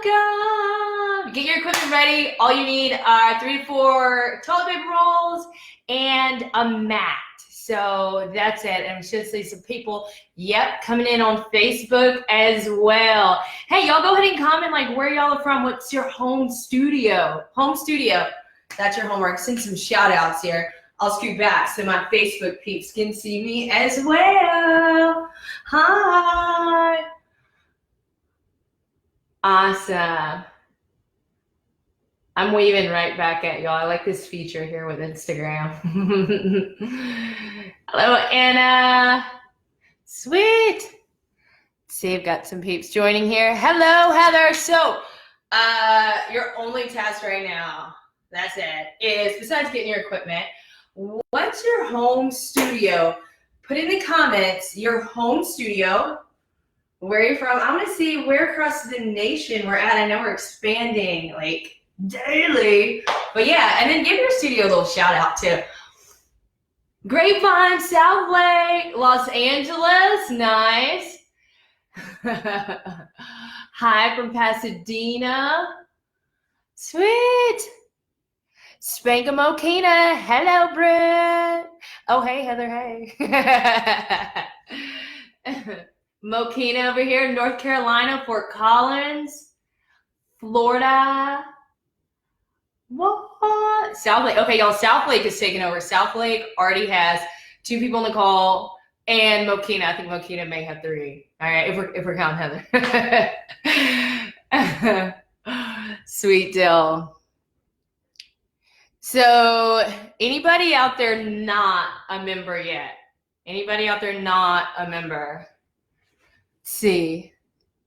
Welcome! Get your equipment ready. All you need are 3 to 4 toilet paper rolls and a mat. So that's it. And we should see some people, coming in on Facebook as well. Hey, y'all go ahead and comment like where y'all are from. What's your home studio? Home studio. That's your homework. Send some shout outs here. I'll scoot back so my Facebook peeps can see me as well. Hi. Awesome. I'm waving right back at y'all. I like this feature here with Instagram. Hello, Anna. Sweet. Let's see, I've got some peeps joining here. Hello, Heather. So, your only task right now, that's it, is besides getting your equipment, what's your home studio? Put in the comments your home studio, where you're from. I want to see where across the nation we're at. I know we're expanding like daily, but yeah, and then give your studio a little shout out too. Grapevine, South Lake, Los Angeles, nice. Hi from Pasadena, sweet. Spankamokina, hello, Brent. Oh, hey, Heather, hey. Mokina over here, North Carolina, Fort Collins, Florida. What? South Lake. Okay, y'all, South Lake is taking over. South Lake already has 2 people on the call, and Mokina. I think Mokina may have 3. All right, if we're counting Heather. Sweet deal. So, anybody out there not a member yet? Anybody out there not a member? Let's see,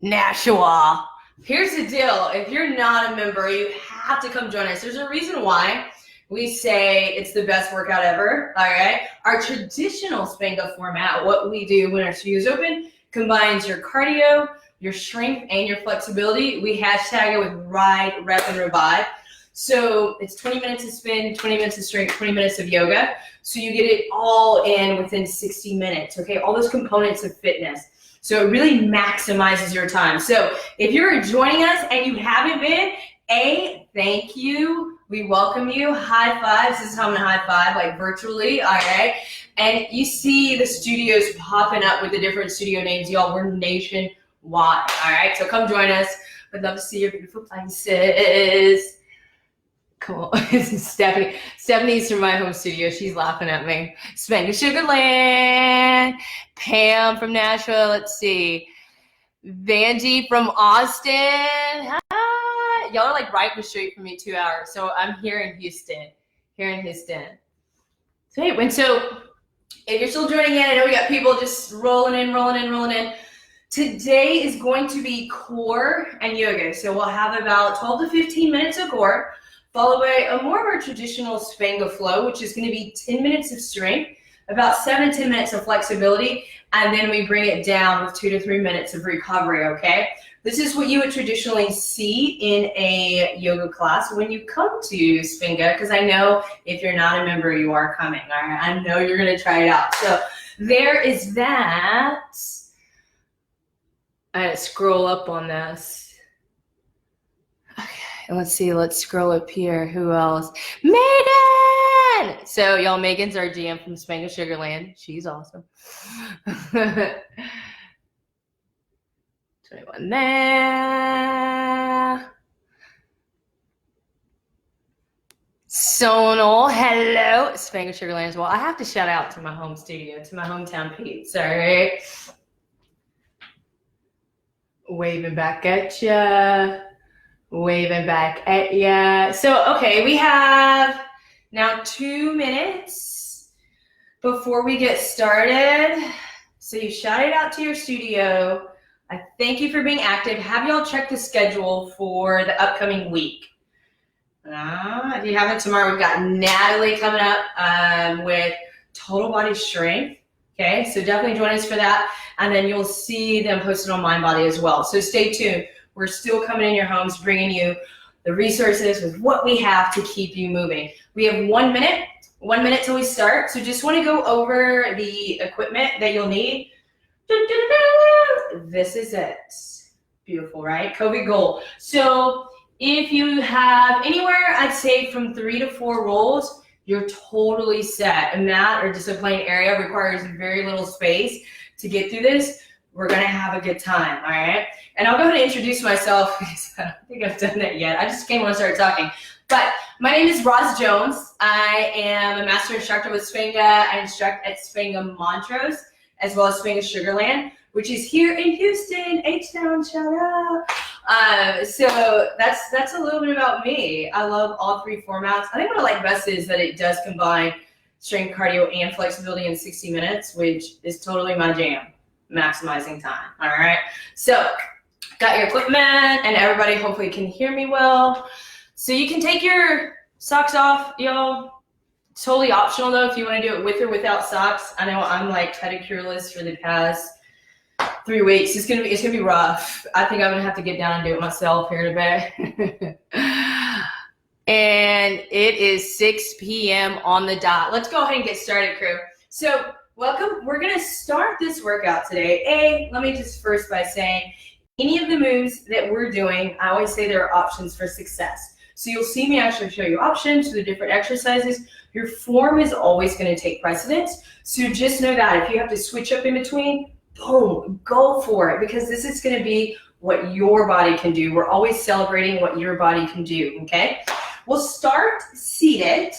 Nashua. Here's the deal. If you're not a member, you have to come join us. There's a reason why we say it's the best workout ever, all right? Our traditional Spango format, what we do when our studio is open, combines your cardio, your strength, and your flexibility. We hashtag it with ride, rep, and revive. So it's 20 minutes of spin, 20 minutes of strength, 20 minutes of yoga. So you get it all in within 60 minutes, okay? All those components of fitness. So it really maximizes your time. So if you're joining us and you haven't been, thank you. We welcome you. High fives. This is how I'm gonna high five, like virtually, all right? And you see the studios popping up with the different studio names. Y'all, we're nationwide, all right? So come join us. We'd love to see your beautiful faces. Cool. Stephanie. Stephanie's from my home studio. She's laughing at me. Spango Sugarland. Pam from Nashville. Let's see. Vanjie from Austin. Hi. Y'all are like right up the street from me, 2 hours. So I'm here in Houston. Sweet. And so if you're still joining in, I know we got people just rolling in. Today is going to be core and yoga. So we'll have about 12 to 15 minutes of core, followed by a more of our traditional Spango flow, which is going to be 10 minutes of strength, about 7 to 10 minutes of flexibility, and then we bring it down with 2 to 3 minutes of recovery, okay? This is what you would traditionally see in a yoga class when you come to Spango, because I know if you're not a member, you are coming, all right? I know you're going to try it out. So there is that. I had to scroll up on this. Let's see, let's scroll up here. Who else? Megan! So, y'all, Megan's our GM from Spango Sugarland. She's awesome. 21 there. Sonal, hello. Spango Sugarland as well. I have to shout out to my home studio, to my hometown peeps, all right? Waving back at ya. So, okay, we have now 2 minutes before we get started. So you shout it out to your studio. I thank you for being active. Have y'all check the schedule for the upcoming week. If you haven't, tomorrow we've got Natalie coming up with total body strength. Okay, so definitely join us for that. And then you'll see them posted on Mind Body as well. So stay tuned. We're still coming in your homes, bringing you the resources with what we have to keep you moving. We have 1 minute till we start. So just want to go over the equipment that you'll need. This is it. Beautiful, right? COVID goal. So if you have anywhere, I'd say from 3 to 4 rolls, you're totally set. A mat or just a plain area requires very little space to get through this. We're gonna have a good time, all right? And I'll go ahead and introduce myself because I don't think I've done that yet. I just came when I started talking. But my name is Roz Jones. I am a master instructor with Spenga. I instruct at Spenga Montrose as well as Spenga Sugarland, which is here in Houston, H-Town, shout out. So that's a little bit about me. I love all 3 formats. I think what I like best is that it does combine strength, cardio, and flexibility in 60 minutes, which is totally my jam, maximizing time, all right? So got your equipment, and everybody hopefully can hear me well. So you can take your socks off, y'all. Totally optional though if you want to do it with or without socks. I know I'm like pedicureless for the past 3 weeks. It's gonna be rough. I think I'm gonna have to get down and do it myself here in a bit. And it is 6 p.m. on the dot. Let's go ahead and get started, crew. So welcome. We're gonna start this workout today. Let me just first by saying any of the moves that we're doing, I always say there are options for success. So you'll see me actually show you options to the different exercises. Your form is always going to take precedence. So just know that if you have to switch up in between, boom, go for it, because this is going to be what your body can do. We're always celebrating what your body can do, okay? We'll start seated,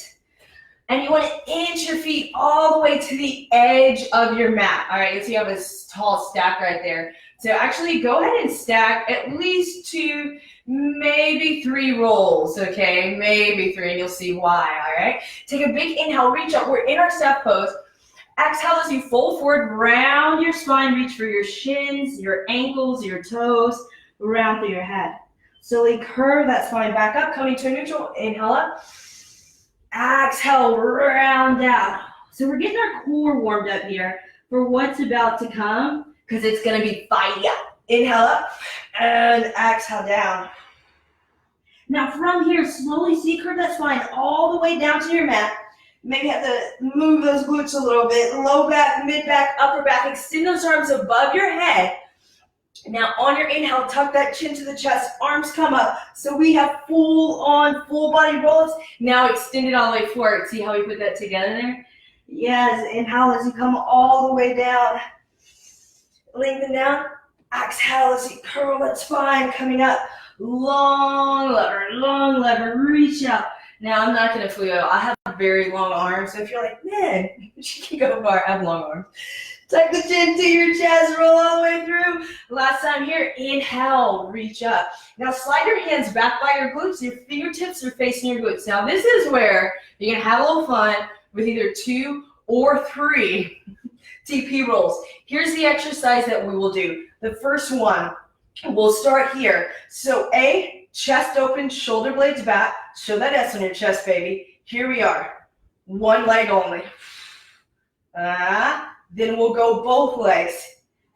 and you want to inch your feet all the way to the edge of your mat. All right, so you have a tall stack right there. So actually go ahead and stack at least 2, maybe 3 rolls, okay? Maybe 3, and you'll see why, all right? Take a big inhale, reach up. We're in our step pose. Exhale as you fold forward, round your spine, reach for your shins, your ankles, your toes, round through your head. Slowly curve that spine back up, coming to a neutral. Inhale up. Exhale, round down. So we're getting our core warmed up here for what's about to come, because it's going to be fire. Inhale up and exhale down. Now from here, slowly see, curve that spine all the way down to your mat. Maybe have to move those glutes a little bit. Low back, mid back, upper back. Extend those arms above your head. Now on your inhale, tuck that chin to the chest. Arms come up. So we have full body rolls. Now extend it all the way forward. See how we put that together there? Yes, inhale as you come all the way down. Lengthen down. Exhale as you curl that spine, coming up. Long lever, reach out. Now I'm not going to fool you. I have very long arms, so if you're like, man, she can go far. I have long arms. Tuck the chin to your chest, roll all the way through. Last time here, inhale, reach up. Now slide your hands back by your glutes. Your fingertips are facing your glutes. Now this is where you're going to have a little fun with either 2 or 3 TP rolls. Here's the exercise that we will do. The first one, we'll start here. So chest open, shoulder blades back. Show that S on your chest, baby. Here we are. 1 leg only. Then we'll go both legs.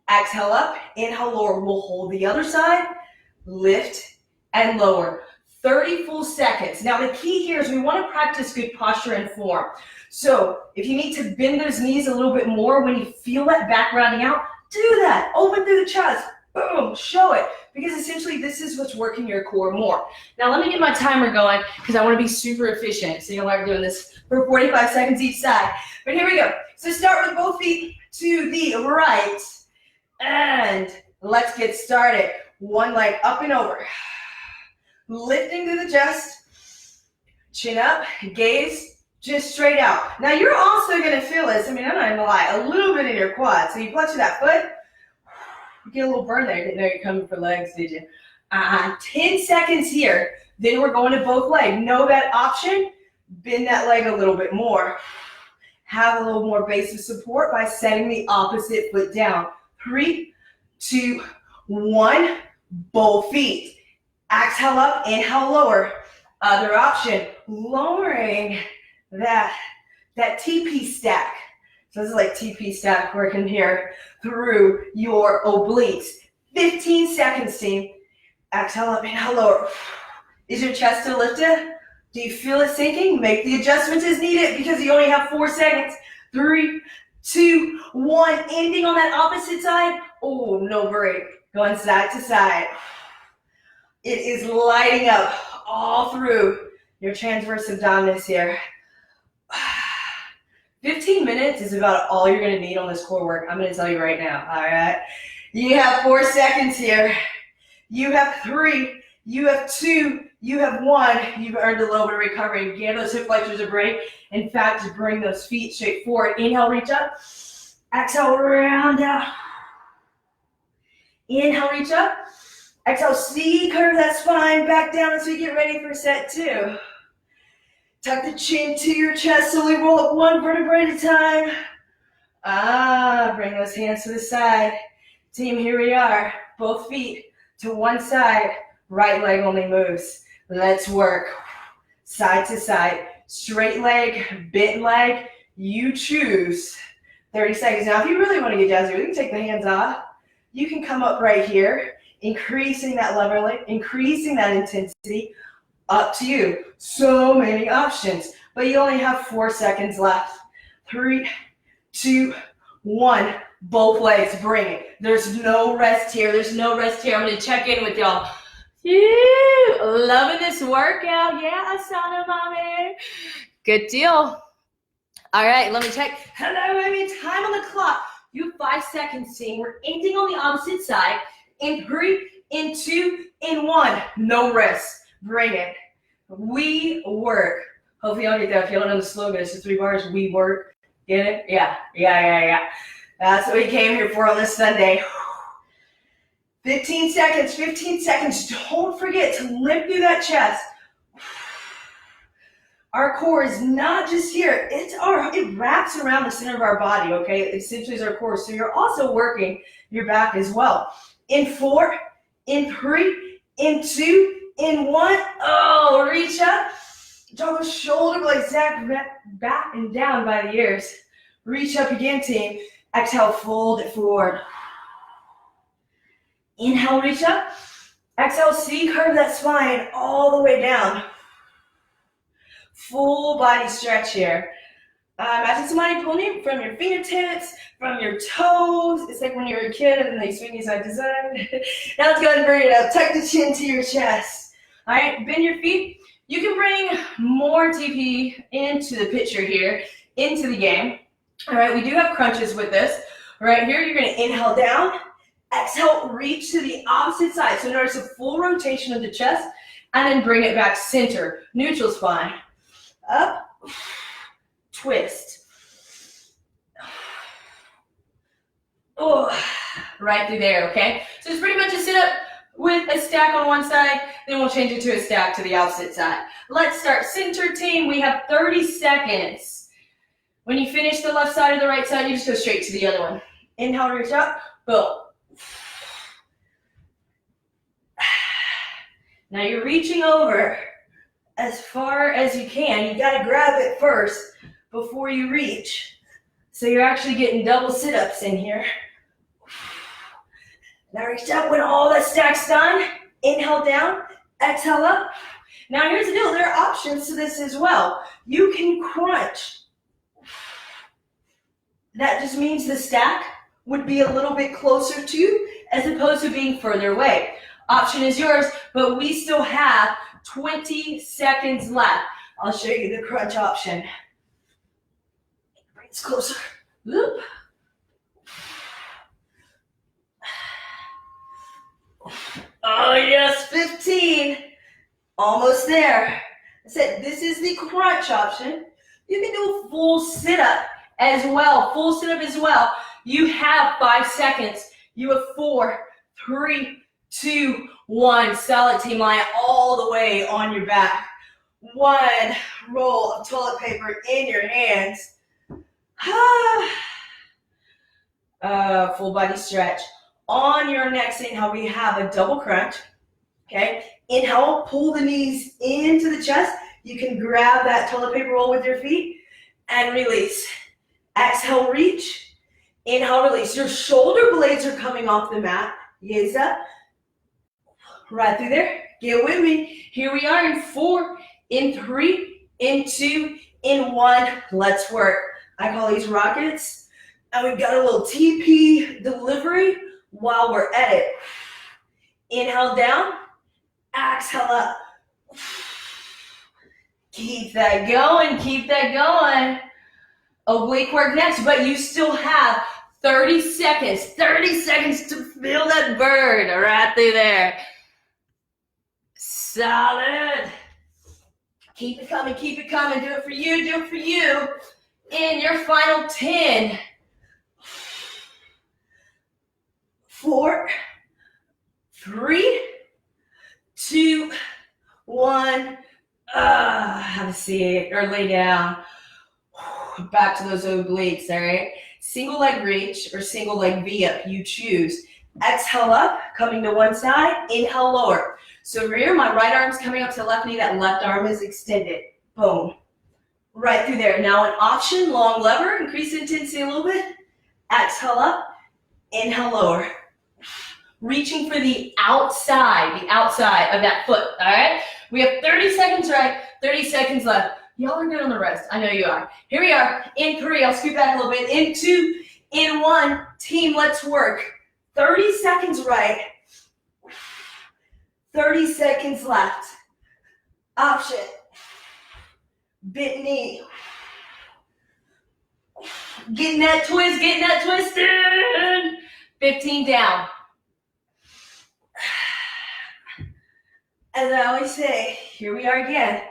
Exhale up, inhale, lower. We'll hold the other side, lift, and lower. 30 full seconds. Now the key here is we want to practice good posture and form. So if you need to bend those knees a little bit more when you feel that back rounding out, do that. Open through the chest. Boom, show it. Because essentially this is what's working your core more. Now let me get my timer going because I want to be super efficient. So you'll like doing this for 45 seconds each side. But here we go. So start with both feet to the right. And let's get started. 1 leg up and over. Lifting through the chest. Chin up, gaze just straight out. Now you're also going to feel this, I'm not even going to lie, a little bit in your quad. So you clutch that foot. You get a little burn there. Didn't know you're coming for legs, did you? 10 seconds here. Then we're going to both legs. Know that option. Bend that leg a little bit more. Have a little more base of support by setting the opposite foot down. 3, 2, 1. Both feet. Exhale up, inhale lower. Other option, lowering that TP stack. So this is like TP stack working here through your obliques. 15 seconds, team. Exhale up, inhale lower. Is your chest still lifted? Do you feel it sinking? Make the adjustments as needed because you only have 4 seconds. 3, 2, 1. Ending on that opposite side. Oh, no break. Going side to side. It is lighting up all through your transverse abdominis here. 15 minutes is about all you're gonna need on this core work. I'm gonna tell you right now, all right? You have 4 seconds here. You have 3, you have 2, you have 1. You've earned a little bit of recovery. Give those hip flexors a break. In fact, just bring those feet straight forward. Inhale, reach up. Exhale, round out. Inhale, reach up. Exhale, C, curve that spine back down as we get ready for set 2. Tuck the chin to your chest, slowly roll up 1 vertebrae at a time. Bring those hands to the side. Team, here we are. Both feet to one side. Right leg only moves. Let's work. Side to side. Straight leg, bent leg. You choose. 30 seconds. Now, if you really want to get jazzy, you can take the hands off. You can come up right here, increasing that level, increasing that intensity. Up to you. So many options, but you only have 4 seconds left. 3, 2, 1. Both legs, bring it. There's no rest here. There's no rest here. I'm going to check in with y'all. Loving this workout. Yeah, Asana mommy. Good deal. All right, let me check. Hello, baby. Time on the clock. You have 5 seconds, team. We're ending on the opposite side. In 3, in 2, in 1. No rest. Bring it. We work. Hopefully y'all get that. If you don't know the slogan, it's the 3 bars. We work. Get it? Yeah. That's what we came here for on this Sunday. 15 seconds, 15 seconds. Don't forget to limp through that chest. Our core is not just here. It wraps around the center of our body, okay? It essentially is our core. So you're also working your back as well. In 4, in 3, in 2, in 1. Oh, reach up. Draw those shoulder blades back and down by the ears. Reach up again, team. Exhale, fold it forward. Inhale, reach up. Exhale, C, curve that spine all the way down. Full body stretch here. Imagine somebody pulling from your fingertips, from your toes. It's like when you were a kid and then they swing you side to side. Now let's go ahead and bring it up. Tuck the chin to your chest. All right, bend your feet. You can bring more TP into the picture here, into the game. All right, we do have crunches with this. Right here, you're gonna inhale down, exhale, reach to the opposite side. So notice a full rotation of the chest, and then bring it back center, neutral spine. Up, twist. Oh, right through there, okay? So it's pretty much a sit-up with a stack on one side, then we'll change it to a stack to the opposite side. Let's start center, team. We have 30 seconds. When you finish the left side or the right side, you just go straight to the other one. Inhale, reach up, boom. Now you're reaching over as far as you can. You gotta grab it first before you reach. So you're actually getting double sit-ups in here. Now reach up when all that stack's done. Inhale down, exhale up. Now here's the deal, there are options to this as well. You can crunch. That just means the stack would be a little bit closer to you as opposed to being further away. Option is yours, but we still have 20 seconds left. I'll show you the crunch option. Bring this closer. Whoop. Oh yes, 15. Almost there. I said this is the crunch option. You can do a full sit-up as well. Full sit-up as well. You have 5 seconds. You have 4, 3, 2, 1. Solid, team. Lie all the way on your back. 1 roll of toilet paper in your hands. Full body stretch. On your next inhale, we have a double crunch. Okay. Inhale, pull the knees into the chest. You can grab that toilet paper roll with your feet and release. Exhale, reach. Inhale, release. Your shoulder blades are coming off the mat. Gaze up. Right through there. Get with me. Here we are in 4, in 3, in 2, in 1. Let's work. I call these rockets. And we've got a little TP delivery while we're at it. Inhale down, exhale up. Keep that going, keep that going. Oblique work next, but you still have 30 seconds to feel that burn right through there. Solid. Keep it coming, do it for you, do it for you. In your final 10. 4, 3, 2, 1. Have a seat or lay down. Back to those obliques, all right? Single leg reach or single leg V up, you choose. Exhale up, coming to one side, inhale lower. So over here, my right arm's coming up to the left knee, that left arm is extended. Boom. Right through there. Now an option, long lever, increase intensity a little bit. Exhale up, inhale lower. Reaching for the outside of that foot, all right? We have 30 seconds right, 30 seconds left. Y'all are good on the rest. I know you are. Here we are. In 3, I'll scoot back a little bit. In 2, in 1, team, let's work. 30 seconds right. 30 seconds left. Option. Bent knee. Getting that twisted. 15 down. As I always say, here we are again.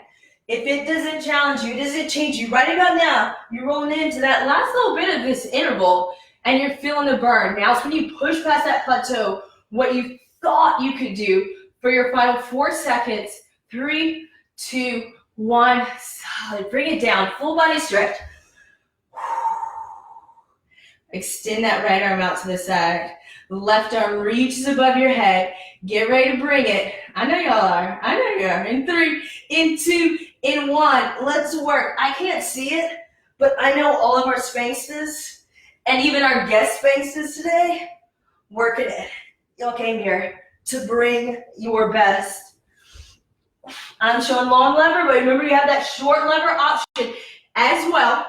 If it doesn't challenge you, it doesn't change you, right about now, you're rolling into that last little bit of this interval and you're feeling the burn. Now it's when you push past that plateau, what you thought you could do for your final 4 seconds. 3, 2, 1, solid. Bring it down, full body stretch. Extend that right arm out to the side. Left arm reaches above your head. Get ready to bring it. I know y'all are. I know you are. In 3, in 2, in 1. Let's work. I can't see it, but I know all of our Spanksters and even our guest Spanksters today working it. Y'all came here to bring your best. I'm showing long lever, but remember you have that short lever option as well.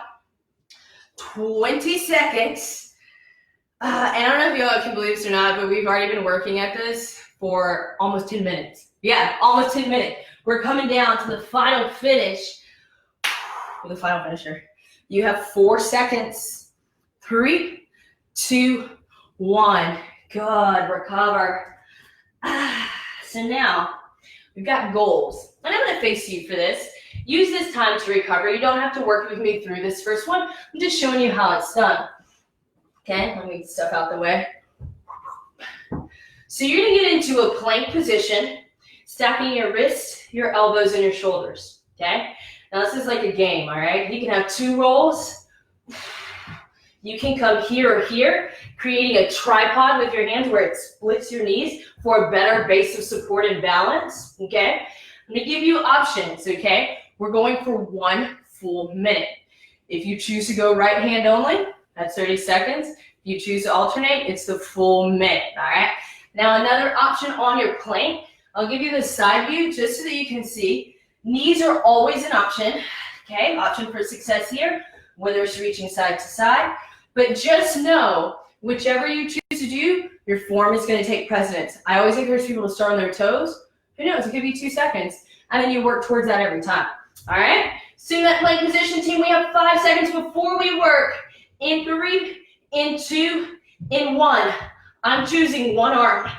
20 seconds. And I don't know if y'all can believe this or not, but we've already been working at this for almost 10 minutes. Yeah, almost 10 minutes. We're coming down to the final finish. The final finisher. You have 4 seconds. 3, 2, 1. Good, recover. So now, we've got goals. And I'm gonna face you for this. Use this time to recover. You don't have to work with me through this first one. I'm just showing you how it's done. Okay, let me get stuff out the way. So you're gonna get into a plank position, stacking your wrists, your elbows, and your shoulders, okay? Now this is like a game, all right? You can have 2 rolls. You can come here or here, creating a tripod with your hands where it splits your knees for a better base of support and balance, okay? I'm gonna give you options, okay? We're going for 1 full minute. If you choose to go right hand only, that's 30 seconds. If you choose to alternate, it's the full minute, all right? Now another option on your plank, I'll give you the side view just so that you can see. Knees are always an option, okay? Option for success here, whether it's reaching side to side. But just know, whichever you choose to do, your form is gonna take precedence. I always encourage people to start on their toes. Who knows, it could be 2 seconds. And then you work towards that every time, all right? So in that plank position, team, we have 5 seconds before we work. In 3, in 2, in 1. I'm choosing one arm.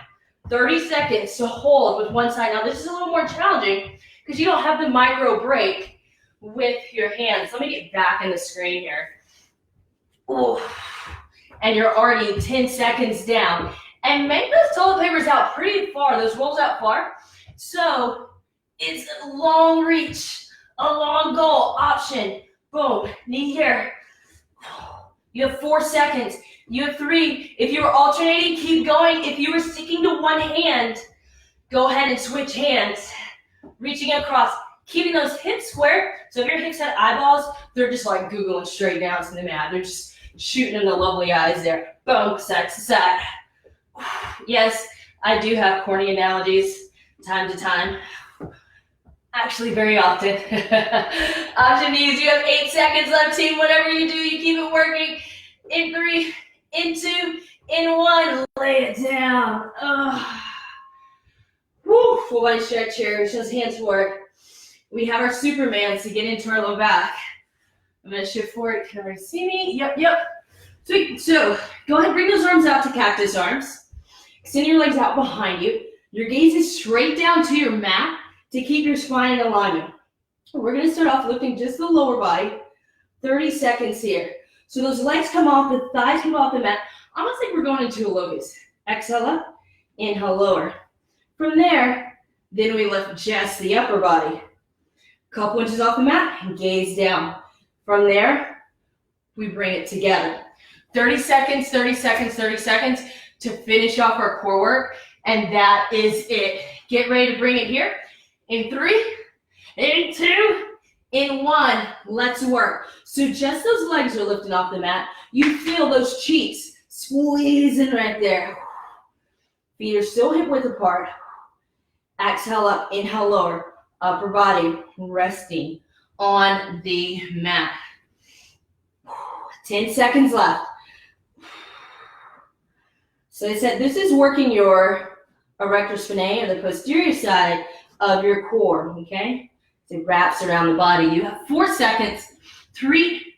30 seconds to hold with one side. Now this is a little more challenging because you don't have the micro break with your hands. Let me get back in the screen here. Ooh. And you're already 10 seconds down. And make those toilet papers out pretty far, those rolls out far. So it's a long reach, a long goal option. Boom, knee here. You have 4 seconds. You have 3. If you were alternating, keep going. If you were sticking to one hand, go ahead and switch hands. Reaching across, keeping those hips square. So if your hips had eyeballs, they're just like Googling straight down to the mat. They're just shooting in the lovely eyes there. Boom, side to side. Yes, I do have corny analogies time to time. Actually, very often. Option D is you have 8 seconds left, team. Whatever you do, you keep it working. In 3, in 2, in 1. Lay it down. Full body stretch here. Just hands forward. We have our Supermans to get into our low back. I'm going to shift forward. Can everybody see me? Yep. Sweet. So go ahead, bring those arms out to cactus arms. Extend your legs out behind you. Your gaze is straight down to your mat to keep your spine in alignment. We're going to start off lifting just the lower body. 30 seconds here. So those legs come off, the thighs come off the mat. Almost like we're going into a locust. Exhale up, inhale lower. From there, then we lift just the upper body. Couple inches off the mat and gaze down. From there, we bring it together. 30 seconds, 30 seconds, 30 seconds to finish off our core work. And that is it. Get ready to bring it here. In 3, in 2, in 1. Let's work. So just those legs are lifting off the mat. You feel those cheeks squeezing right there. Feet are still hip width apart. Exhale up, inhale lower. Upper body resting on the mat. 10 seconds left. So I said this is working your erector spinae, or the posterior side of your core, okay? So it wraps around the body. You have 4 seconds. 3,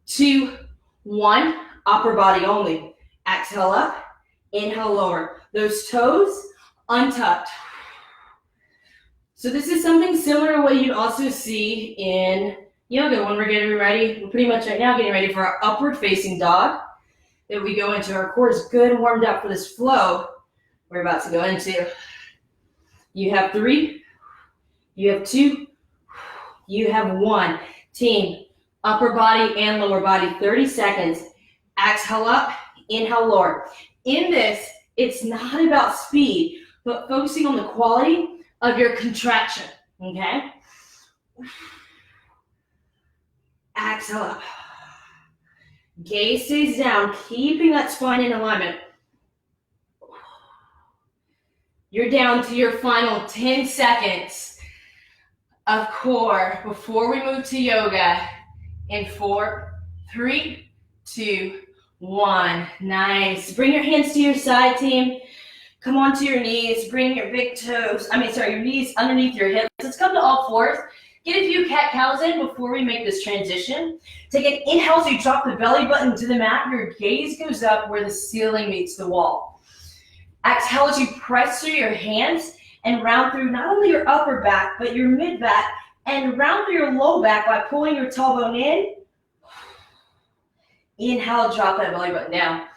2, 1. Upper body only. Exhale up, inhale lower. Those toes untucked. So this is something similar to what you'd also see in yoga when we're getting ready. We're pretty much right now getting ready for our upward facing dog. Then we go into our core is good and warmed up for this flow we're about to go into. You have 3, you have 2, you have 1. Team, upper body and lower body, 30 seconds. Exhale up, inhale lower. In this, it's not about speed, but focusing on the quality of your contraction, okay? Exhale up. Gaze stays down, keeping that spine in alignment. You're down to your final 10 seconds of core before we move to yoga. In 4, 3, 2, 1. Nice. Bring your hands to your side, team. Come onto your knees. Bring your your knees underneath your hips. Let's come to all fours. Get a few cat-cows in before we make this transition. Take an inhale so you drop the belly button to the mat. Your gaze goes up where the ceiling meets the wall. Exhale as you press through your hands and round through not only your upper back, but your mid-back, and round through your low back by pulling your tailbone in. Inhale, drop that belly button down.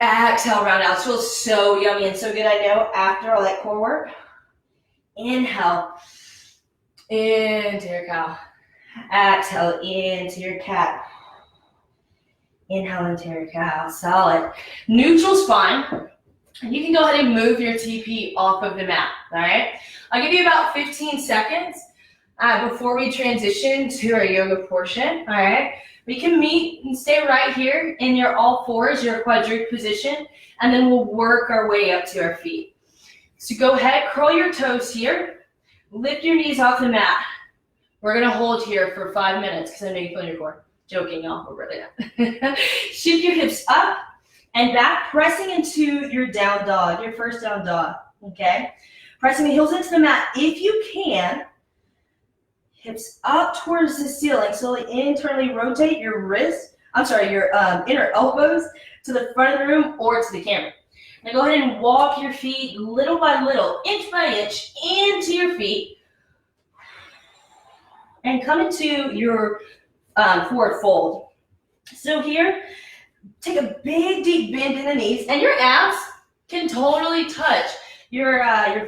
Exhale, round out. It feels so yummy and so good, I know, after all that core work. Inhale into your cow. Exhale into your cat. Inhale into your cow. Solid. Neutral spine. You can go ahead and move your TP off of the mat, all right? I'll give you about 15 seconds before we transition to our yoga portion, all right? We can meet and stay right here in your all fours, your quadruped position, and then we'll work our way up to our feet. So go ahead, curl your toes here, lift your knees off the mat. We're gonna hold here for 5 minutes because I know you feel your core. Joking, y'all, but really not. Shift your hips up and back, pressing into your down dog, your first down dog, okay? Pressing the heels into the mat if you can. Hips up towards the ceiling. Slowly internally rotate your inner elbows to the front of the room or to the camera. Now go ahead and walk your feet little by little, inch by inch, into your feet. And come into your forward fold. So here, take a big, deep bend in the knees, and your abs can totally touch your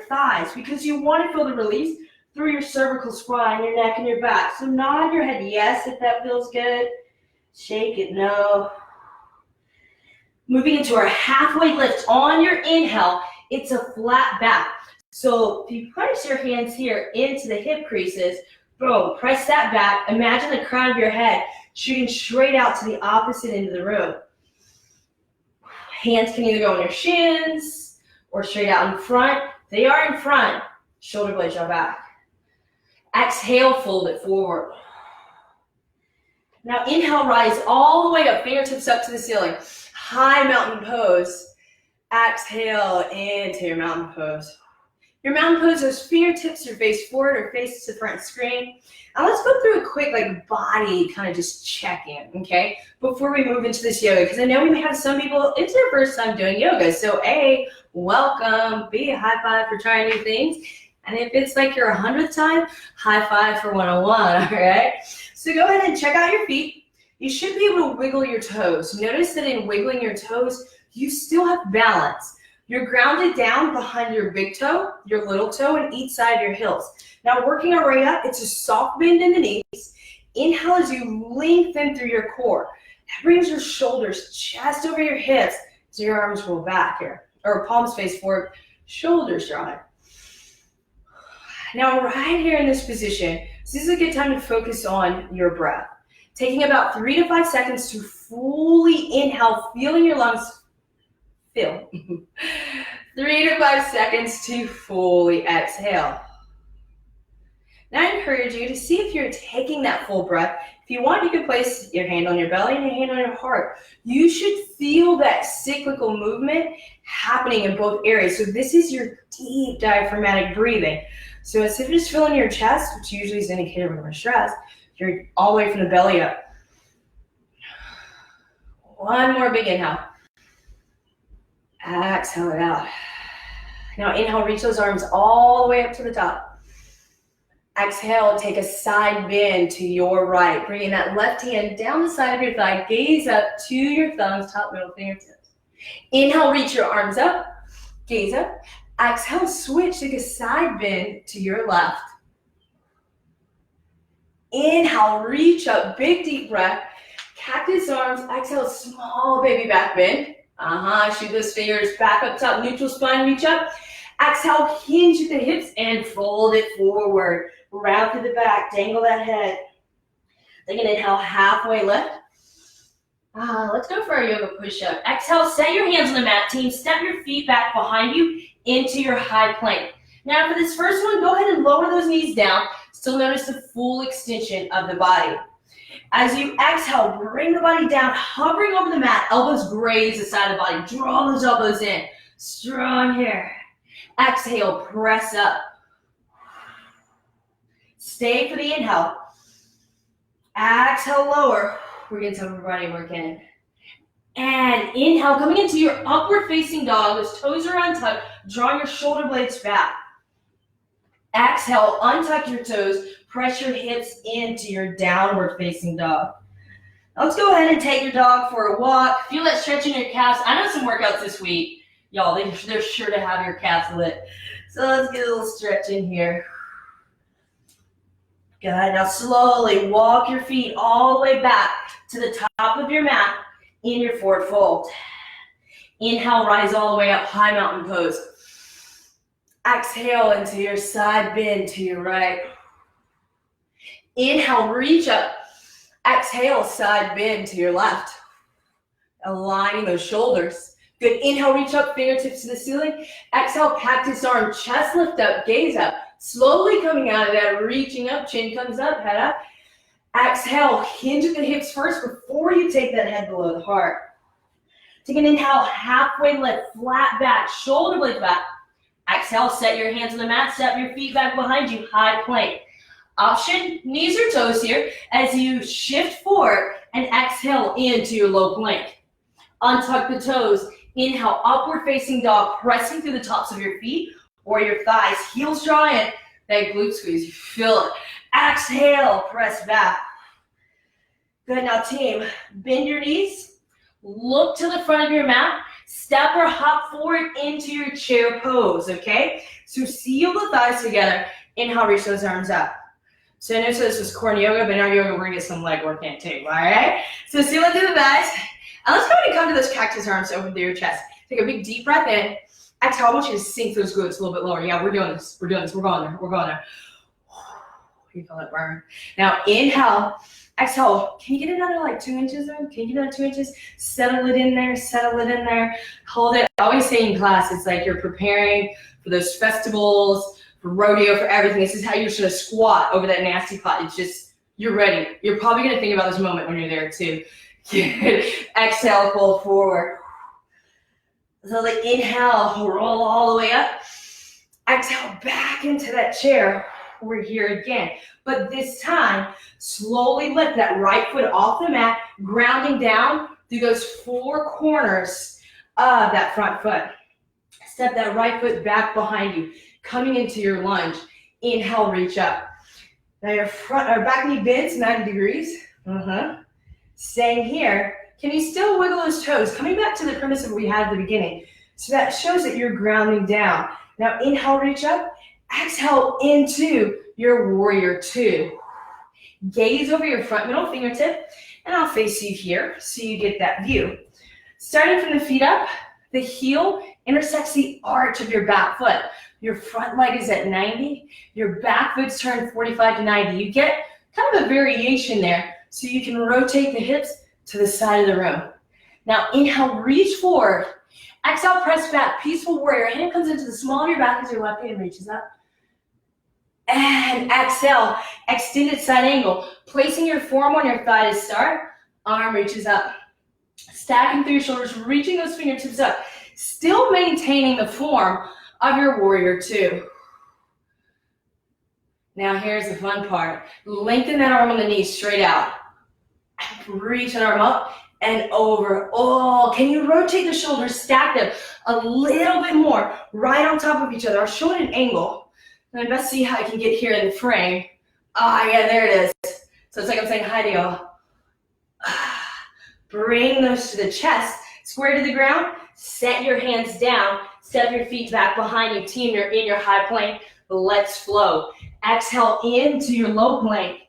thighs because you want to feel the release through your cervical spine, your neck, and your back. So nod your head yes if that feels good. Shake it no. Moving into our halfway lift. On your inhale, it's a flat back. So if you press your hands here into the hip creases, boom, press that back. Imagine the crown of your head shooting straight out to the opposite end of the room. Hands can either go on your shins or straight out in front. They are in front. Shoulder blades are back. Exhale, fold it forward. Now inhale, rise all the way up, fingertips up to the ceiling. High mountain pose. Exhale into your mountain pose. Your mountain pose, those fingertips are face forward or face to the front screen. Now let's go through a quick body kind of just check-in, okay? Before we move into this yoga, because I know we may have some people, it's their first time doing yoga. So A, welcome, B, high five for trying new things. And if it's like your 100th time, high five for 101, all right? So go ahead and check out your feet. You should be able to wiggle your toes. Notice that in wiggling your toes, you still have balance. You're grounded down behind your big toe, your little toe, and each side of your heels. Now working our way up, it's a soft bend in the knees. Inhale as you lengthen through your core. That brings your shoulders, chest over your hips, so your arms roll back here, or palms face forward, shoulders dry. Now right here in this position, this is a good time to focus on your breath. Taking about 3 to 5 seconds to fully inhale, feeling your lungs fill. 3 to 5 seconds to fully exhale. Now I encourage you to see if you're taking that full breath. If you want, you can place your hand on your belly and your hand on your heart. You should feel that cyclical movement happening in both areas. So this is your deep diaphragmatic breathing. So instead of just filling your chest, which usually is an indicator when we're stressed, you're all the way from the belly up. One more big inhale. Exhale it out. Now inhale, reach those arms all the way up to the top. Exhale, take a side bend to your right. Bringing that left hand down the side of your thigh. Gaze up to your thumbs, top, middle, fingertips. Inhale, reach your arms up. Gaze up. Exhale, switch, take a side bend to your left. Inhale, reach up, big deep breath. Cactus arms, exhale, small baby back bend. Shoot those fingers back up top, neutral spine, reach up. Exhale, hinge at the hips and fold it forward. Round to the back, dangle that head. Take an inhale, halfway lift. Let's go for our yoga push-up. Exhale, set your hands on the mat, team. Step your feet back behind you into your high plank. Now for this first one, go ahead and lower those knees down. Still notice the full extension of the body. As you exhale, bring the body down, hovering over the mat, elbows graze the side of the body. Draw those elbows in. Strong here. Exhale, press up. Stay for the inhale. Exhale, lower. We're getting some running work in. And inhale, coming into your upward facing dog. Those toes are untucked, drawing your shoulder blades back. Exhale, untuck your toes, press your hips into your downward facing dog. Now let's go ahead and take your dog for a walk. Feel that stretch in your calves. I know some workouts this week, y'all, they're sure to have your calves lit. So let's get a little stretch in here. Good, now slowly walk your feet all the way back to the top of your mat in your forward fold. Inhale, rise all the way up, high mountain pose. Exhale into your side bend to your right. Inhale, reach up. Exhale, side bend to your left. Aligning those shoulders. Good, inhale, reach up, fingertips to the ceiling. Exhale, cactus arm, chest lift up, gaze up. Slowly coming out of that, reaching up, chin comes up, head up. Exhale, hinge at the hips first before you take that head below the heart. Take an inhale, halfway lift, flat back, shoulder blades back. Exhale, set your hands on the mat, step your feet back behind you, high plank. Option, knees or toes here, as you shift forward and exhale into your low plank. Untuck the toes, inhale, upward facing dog, pressing through the tops of your feet or your thighs, heels draw in, that glute squeeze, you feel it. Exhale, press back. Good, now team, bend your knees, look to the front of your mat, step or hop forward into your chair pose, okay? So seal the thighs together, inhale, reach those arms up. So I know this was core yoga, but in our yoga, we're gonna get some leg work in too, all right? So seal it through the thighs, and let's go ahead and come to those cactus arms over through your chest. Take a big deep breath in. Exhale, I want you to sink those glutes a little bit lower. Yeah, we're doing this, we're going there. You feel it burn. Now inhale, exhale. Can you get another 2 inches in? Can you get another 2 inches? Settle it in there, hold it. I always say in class, it's like you're preparing for those festivals, for rodeo, for everything. This is how you're just gonna squat over that nasty pot. It's just, you're ready. You're probably gonna think about this moment when you're there too. Exhale, fold forward. So inhale, roll all the way up. Exhale back into that chair. We're here again. But this time, slowly lift that right foot off the mat, grounding down through those four corners of that front foot. Step that right foot back behind you, coming into your lunge. Inhale, reach up. Now your front or back knee bends 90 degrees. Staying here. Can you still wiggle those toes? Coming back to the premise of what we had at the beginning. So that shows that you're grounding down. Now inhale, reach up. Exhale into your warrior two. Gaze over your front middle fingertip, and I'll face you here so you get that view. Starting from the feet up, the heel intersects the arch of your back foot. Your front leg is at 90. Your back foot's turned 45 to 90. You get kind of a variation there so you can rotate the hips to the side of the room. Now inhale, reach forward. Exhale, press back, peaceful warrior. Hand comes into the small of your back as your left hand reaches up. And exhale, extended side angle. Placing your forearm on your thigh to start. Arm reaches up. Stacking through your shoulders, reaching those fingertips up. Still maintaining the form of your warrior two. Now here's the fun part. Lengthen that arm on the knee straight out. Reach an arm up and over. Oh, can you rotate the shoulders, stack them a little bit more, right on top of each other. I'll show it an angle. And I best see how I can get here in the frame. Ah, yeah, there it is. So it's like I'm saying hi to y'all. Bring those to the chest, square to the ground. Set your hands down. Step your feet back behind you. Team, you're in your high plank. Let's flow. Exhale into your low plank.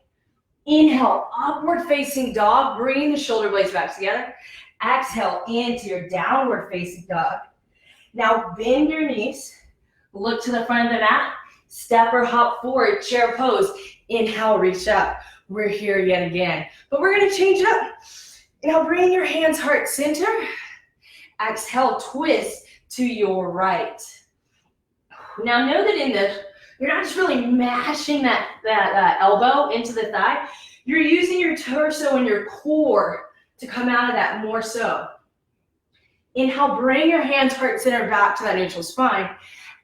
Inhale, upward facing dog, bringing the shoulder blades back together. Exhale into your downward facing dog. Now bend your knees, look to the front of the mat, step or hop forward, chair pose. Inhale, reach up. We're here yet again, but we're gonna change up. Now bring your hands heart center. Exhale, twist to your right. Now know that in this, you're not just really mashing that elbow into the thigh. You're using your torso and your core to come out of that more so. Inhale, bring your hands heart center back to that neutral spine.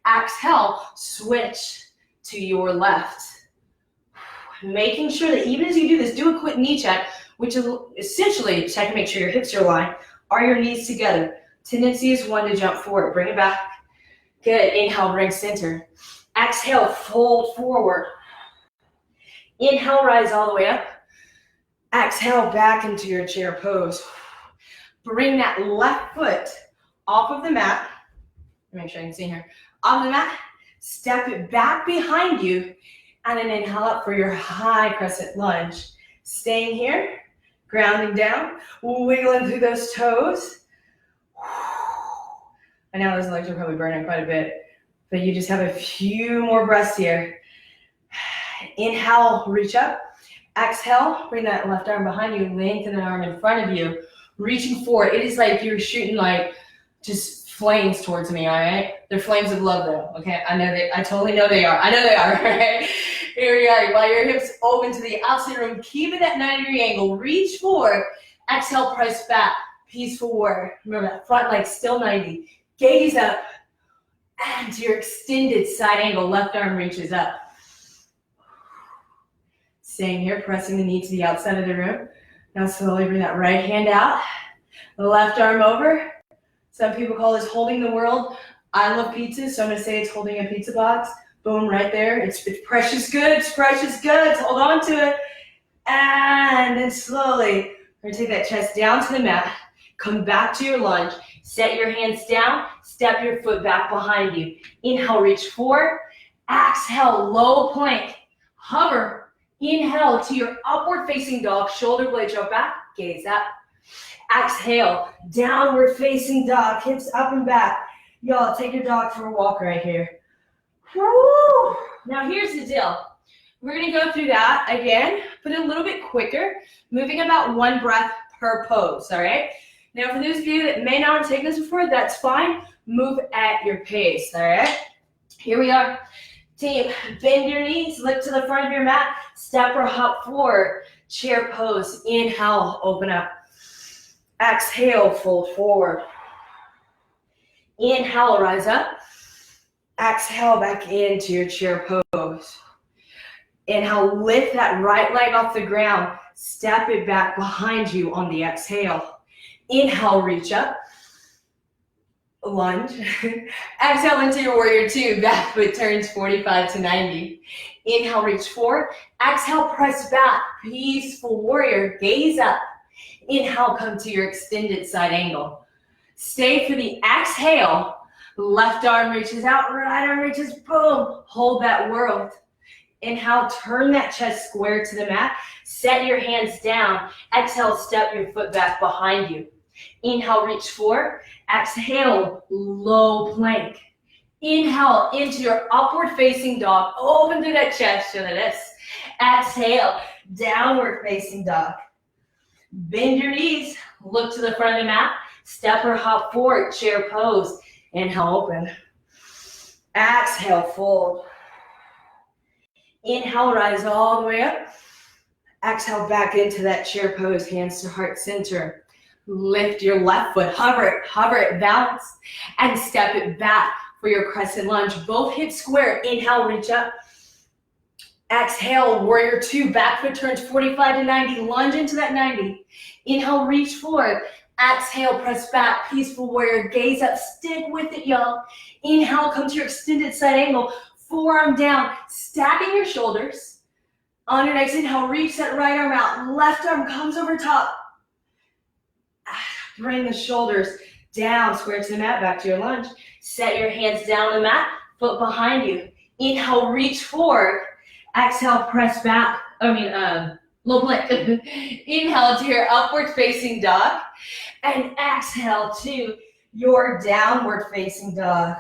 Exhale, switch to your left. Making sure that even as you do this, do a quick knee check, which is essentially check and make sure your hips are aligned. Are your knees together? Tendency is one to jump forward. Bring it back. Good. Inhale, bring center. Exhale, fold forward. Inhale, rise all the way up. Exhale, back into your chair pose. Bring that left foot off of the mat. Make sure I can see here. Off the mat. Step it back behind you. And then inhale up for your high crescent lunge. Staying here. Grounding down. Wiggling through those toes. I know those legs are probably burning quite a bit. But you just have a few more breaths here. Inhale, reach up. Exhale, bring that left arm behind you. Lengthen the arm in front of you. Reaching forward. It is like you're shooting like just flames towards me, all right? They're flames of love though, okay? I totally know they are. I know they are, all right? Here we are. While your hips open to the outside room, keep it that 90-degree angle. Reach forward. Exhale, press back. Peaceful warrior. Remember that front leg still 90. Gaze up. And to your extended side angle, left arm reaches up. Staying here, pressing the knee to the outside of the room. Now slowly bring that right hand out. The left arm over. Some people call this holding the world. I love pizza, so I'm going to say it's holding a pizza box. Boom, right there. It's precious goods, precious goods. Hold on to it. And then slowly, we're going to take that chest down to the mat. Come back to your lunge. Set your hands down. Step your foot back behind you. Inhale, reach forward. Exhale, low plank. Hover. Inhale to your upward facing dog. Shoulder blades drop back. Gaze up. Exhale, downward facing dog. Hips up and back. Y'all, take your dog for a walk right here. Woo! Now here's the deal. We're going to go through that again, but a little bit quicker, moving about one breath per pose, all right? Now, for those of you that may not have taken this before, that's fine. Move at your pace, all right? Here we are. Team, bend your knees, look to the front of your mat, step or hop forward, chair pose. Inhale, open up. Exhale, fold forward. Inhale, rise up. Exhale back into your chair pose. Inhale, lift that right leg off the ground. Step it back behind you on the exhale. Inhale, reach up. Lunge. Exhale into your warrior two. Back foot turns 45 to 90. Inhale, reach forward. Exhale, press back. Peaceful warrior. Gaze up. Inhale, come to your extended side angle. Stay for the exhale. Left arm reaches out, right arm reaches, boom. Hold that world. Inhale, turn that chest square to the mat. Set your hands down. Exhale, step your foot back behind you. Inhale, reach forward. Exhale, low plank. Inhale into your upward facing dog. Open through that chest, show this. Exhale, downward facing dog. Bend your knees, look to the front of the mat. Step or hop forward, chair pose. Inhale, open. Exhale, fold. Inhale, rise all the way up. Exhale, back into that chair pose, hands to heart center. Lift your left foot, hover it, balance, and step it back for your crescent lunge. Both hips square. Inhale, reach up. Exhale, warrior two, back foot turns 45 to 90. Lunge into that 90. Inhale, reach forward. Exhale, press back, peaceful warrior. Gaze up, stick with it, y'all. Inhale, come to your extended side angle. Forearm down, stacking your shoulders. On your next inhale, reach that right arm out. Left arm comes over top. Bring the shoulders down, square to the mat, back to your lunge. Set your hands down on the mat, foot behind you. Inhale, reach forward. Exhale, press back. Low plank. Inhale to your upward facing dog. And exhale to your downward facing dog.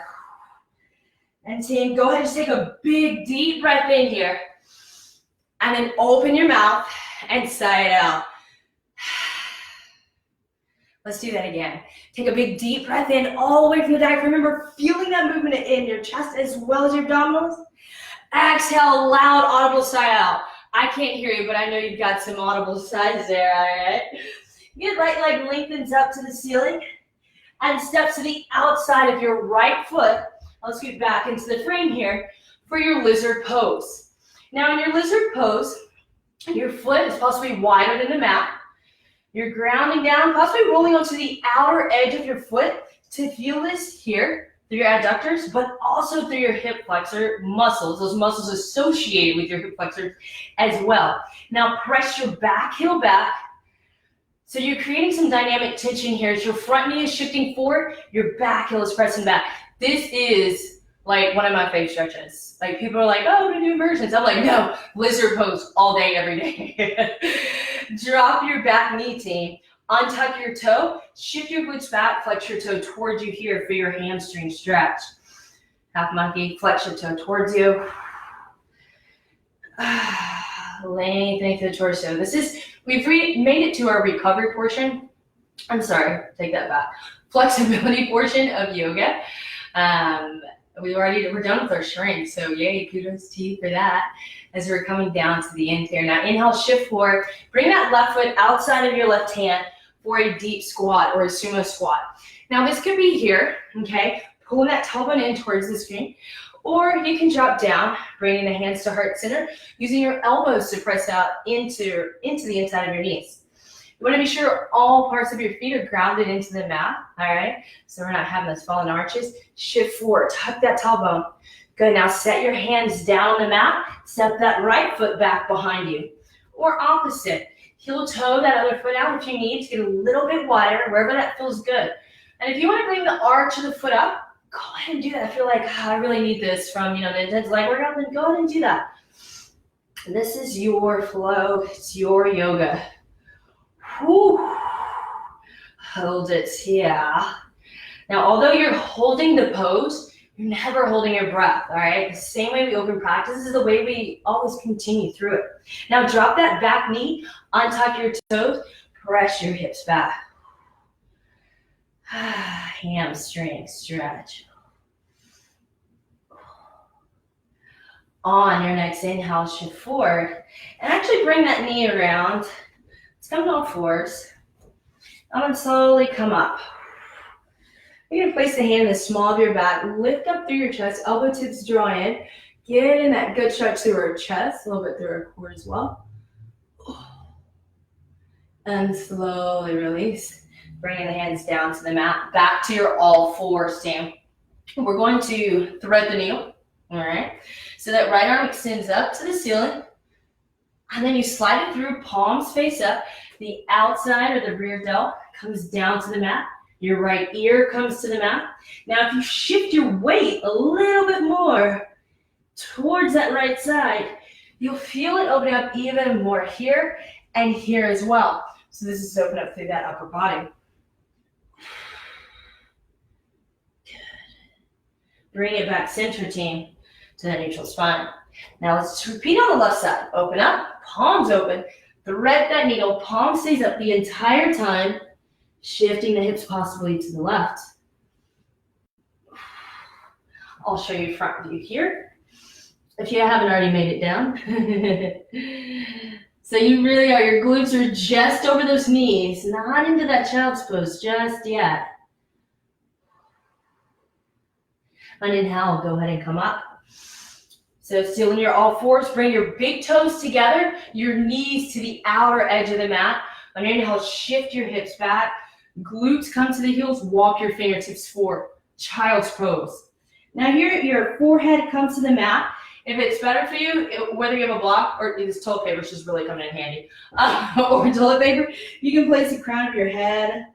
And team, go ahead and take a big, deep breath in here. And then open your mouth and sigh it out. Let's do that again. Take a big deep breath in all the way from the diaphragm. Remember, feeling that movement in your chest as well as your abdominals. Exhale, loud, audible sigh out. I can't hear you, but I know you've got some audible sighs there, all right? Your right leg lengthens up to the ceiling and step to the outside of your right foot. Let's get back into the frame here for your lizard pose. Now in your lizard pose, your foot is possibly wider than the mat. You're grounding down, possibly rolling onto the outer edge of your foot to feel this here through your adductors, but also through your hip flexor muscles, those muscles associated with your hip flexors as well. Now press your back heel back. So you're creating some dynamic tension here. As your front knee is shifting forward, your back heel is pressing back. This is like one of my favorite stretches. Like people are like, oh, to do inversions. I'm like, no, lizard pose all day, every day. Drop your back knee, team. Untuck your toe, shift your glutes back, flex your toe towards you here for your hamstring stretch. Half monkey, flex your toe towards you. Lengthening through the torso. We've made it to our recovery portion. I'm sorry, take that back. Flexibility portion of yoga. We're done with our shrink, so yay, kudos to you for that. As we're coming down to the end here. Now inhale, shift forward. Bring that left foot outside of your left hand for a deep squat or a sumo squat. Now this could be here, okay? Pulling that tailbone in towards the screen. Or you can drop down, bringing the hands to heart center, using your elbows to press out into the inside of your knees. You want to be sure all parts of your feet are grounded into the mat, all right? So we're not having those fallen arches. Shift forward, tuck that tailbone. Good, now set your hands down on the mat, step that right foot back behind you. Or opposite, heel toe that other foot out if you need to get a little bit wider, wherever that feels good. And if you want to bring the arch of the foot up, go ahead and do that. I feel like I really need this from the intense leg workout, then go ahead and do that. This is your flow, it's your yoga. Whew. Hold it, yeah. Now, although you're holding the pose, you're never holding your breath, all right? The same way we open practice is the way we always continue through it. Now, drop that back knee, untuck your toes, press your hips back. Hamstring stretch. On your next inhale, shift forward, and actually bring that knee around. Let's come to all fours. And then slowly come up. You're gonna place the hand in the small of your back, lift up through your chest, elbow tips draw in, get in that good stretch through our chest, a little bit through our core as well. And slowly release, bringing the hands down to the mat, back to your all four stand. We're going to thread the needle, all right? So that right arm extends up to the ceiling, and then you slide it through, palms face up. The outside or the rear delt comes down to the mat. Your right ear comes to the mat. Now, if you shift your weight a little bit more towards that right side, you'll feel it opening up even more here and here as well. So this is open up through that upper body. Good. Bring it back center, team, to that neutral spine. Now let's repeat on the left side. Open up, palms open, thread that needle, palm stays up the entire time, shifting the hips possibly to the left. I'll show you front view here, if you haven't already made it down. So you really are, your glutes are just over those knees, not into that child's pose just yet. On inhale, go ahead and come up. So still in your all fours, bring your big toes together, your knees to the outer edge of the mat. On your inhale, shift your hips back, glutes come to the heels, walk your fingertips forward, child's pose. Now here, your forehead comes to the mat. If it's better for you, whether you have a block or this toilet paper, which is really coming in handy, or toilet paper, you can place the crown of your head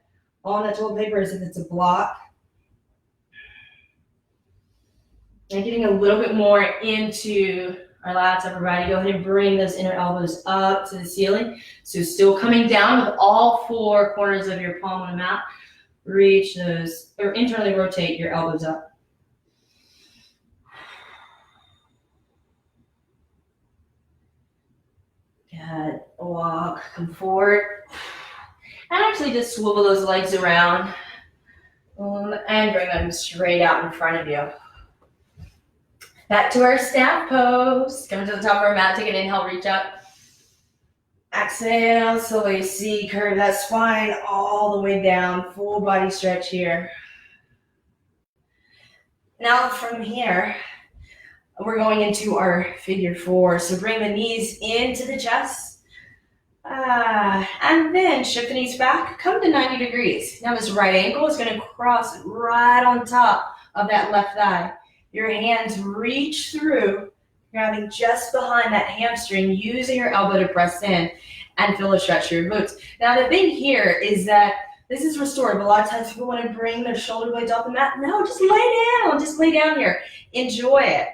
on the toilet paper as if it's a block. And getting a little bit more into our lats, upper body, go ahead and bring those inner elbows up to the ceiling. So still coming down with all four corners of your palm on the mat. Reach those, or internally rotate your elbows up. Good. Walk, come forward. And actually just swivel those legs around and bring them straight out in front of you. Back to our staff pose. Come to the top of our mat, take an inhale, reach up. Exhale, slowly see, curve that spine all the way down. Full body stretch here. Now from here, we're going into our figure four. So bring the knees into the chest. And then shift the knees back, come to 90 degrees. Now this right ankle is going to cross right on top of that left thigh. Your hands reach through, grabbing just behind that hamstring, using your elbow to press in and feel the stretch of your glutes. Now the thing here is that this is restorative. A lot of times people want to bring their shoulder blades off the mat. No, just lay down here. Enjoy it.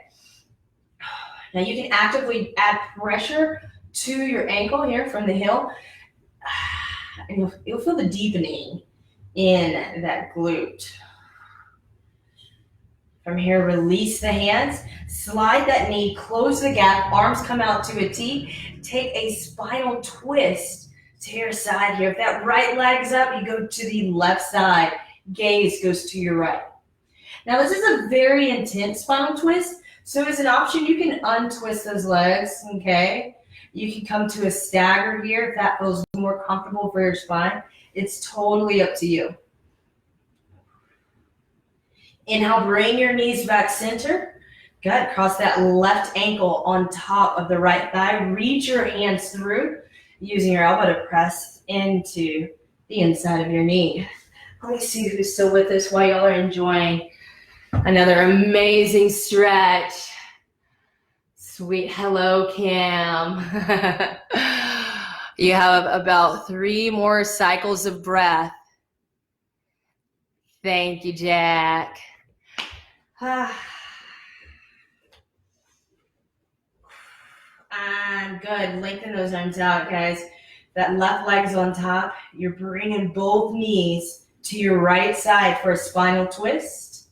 Now you can actively add pressure to your ankle here from the heel, and you'll feel the deepening in that glute. From here, release the hands, slide that knee, close the gap, arms come out to a T. Take a spinal twist to your side here. If that right leg's up, you go to the left side. Gaze goes to your right. Now this is a very intense spinal twist, so as an option, you can untwist those legs, okay? You can come to a stagger here if that feels more comfortable for your spine. It's totally up to you. Inhale, bring your knees back center. Good, cross that left ankle on top of the right thigh. Reach your hands through, using your elbow to press into the inside of your knee. Let me see who's still with us while y'all are enjoying another amazing stretch. Sweet, hello, Cam. You have about 3 more cycles of breath. Thank you, Jack. And good, lengthen those arms out, guys. That left leg's on top. You're bringing both knees to your right side for a spinal twist.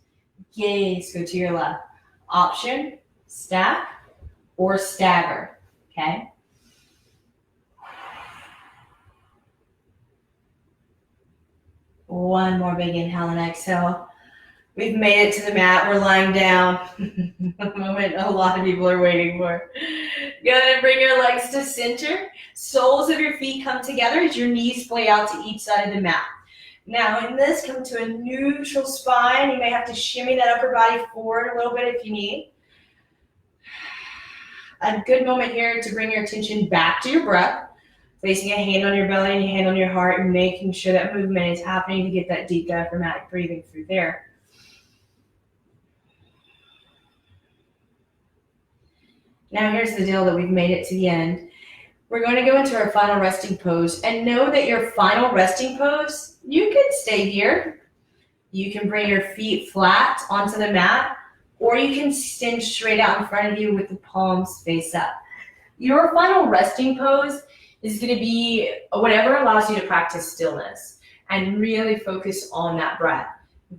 Gaze, go to your left. Option, stack or stagger, okay? One more big inhale and exhale. We've made it to the mat. We're lying down. The moment a lot of people are waiting for. Go ahead and bring your legs to center. Soles of your feet come together as your knees splay out to each side of the mat. Now in this, come to a neutral spine. You may have to shimmy that upper body forward a little bit if you need. A good moment here to bring your attention back to your breath. Placing a hand on your belly and a hand on your heart and making sure that movement is happening to get that deep diaphragmatic breathing through there. Now here's the deal that we've made it to the end. We're going to go into our final resting pose, and know that your final resting pose, you can stay here. You can bring your feet flat onto the mat, or you can stand straight out in front of you with the palms face up. Your final resting pose is going to be whatever allows you to practice stillness and really focus on that breath.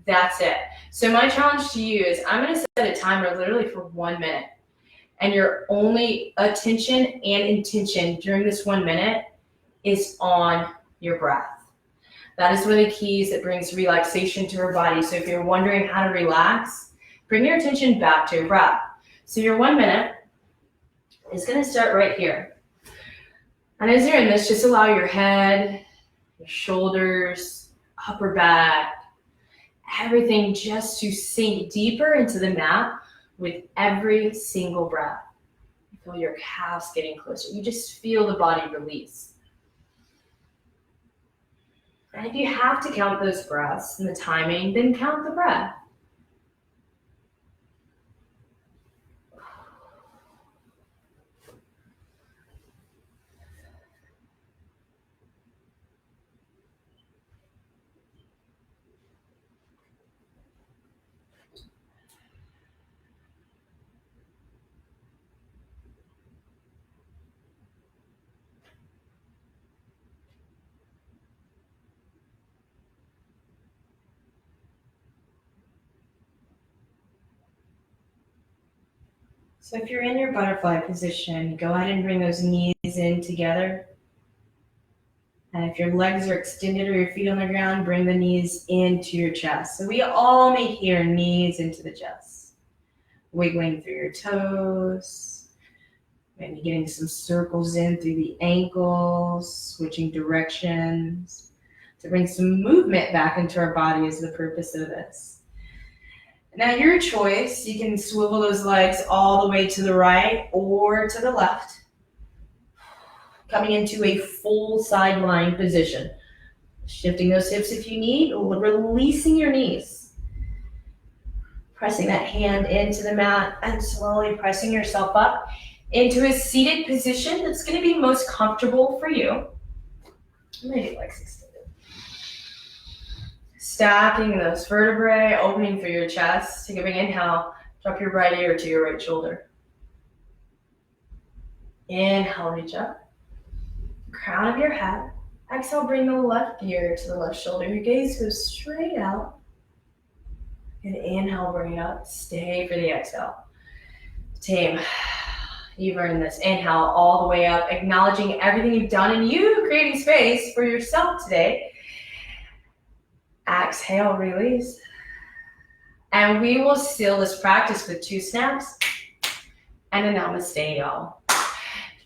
That's it. So my challenge to you is I'm going to set a timer literally for 1 minute. And your only attention and intention during this 1 minute is on your breath. That is one of the keys that brings relaxation to our body. So if you're wondering how to relax, bring your attention back to your breath. So your 1 minute is going to start right here. And as you're in this, just allow your head, your shoulders, upper back, everything just to sink deeper into the mat with every single breath. You feel your calves getting closer. You just feel the body release. And if you have to count those breaths and the timing, then count the breath. So if you're in your butterfly position, go ahead and bring those knees in together. And if your legs are extended or your feet on the ground, bring the knees into your chest. So we all meet here, knees into the chest. Wiggling through your toes. Maybe getting some circles in through the ankles, switching directions. To bring some movement back into our body is the purpose of this. Now your choice, you can swivel those legs all the way to the right or to the left. Coming into a full side lying position. Shifting those hips if you need, or releasing your knees. Pressing that hand into the mat and slowly pressing yourself up into a seated position that's going to be most comfortable for you. Maybe legs extended. Stacking those vertebrae, opening through your chest. Take a big inhale. Drop your right ear to your right shoulder. Inhale, reach up. Crown of your head. Exhale, bring the left ear to the left shoulder. Your gaze goes straight out. And inhale, bring it up. Stay for the exhale. Team, you've earned this. Inhale all the way up, acknowledging everything you've done and you creating space for yourself today. Exhale, release. And we will seal this practice with 2 snaps and a namaste, y'all.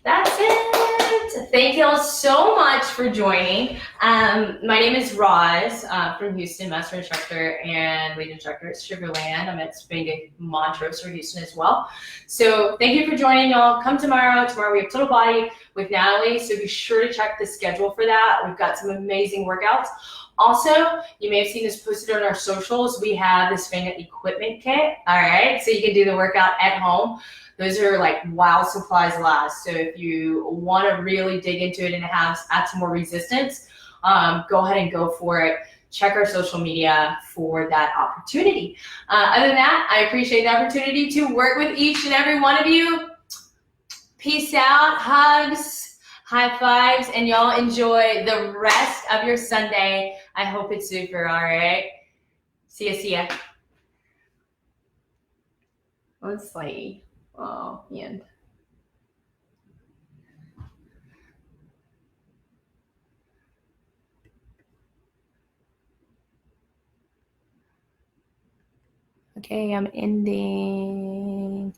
That's it. Thank you all so much for joining. My name is Roz from Houston, Master Instructor and Lead Instructor at Sugarland. I'm at Spring Montrose for Houston as well. So thank you for joining, y'all. Come tomorrow. Tomorrow we have Total Body with Natalie, so be sure to check the schedule for that. We've got some amazing workouts. Also, you may have seen this posted on our socials. We have this Fan equipment kit, all right? So you can do the workout at home. Those are like while supplies last. So if you want to really dig into it and add some more resistance, go ahead and go for it. Check our social media for that opportunity. Other than that, I appreciate the opportunity to work with each and every one of you. Peace out, hugs, high fives, and y'all enjoy the rest of your Sunday. I hope it's super, all right? See ya. Let's see. Oh, end. Okay, I'm ending.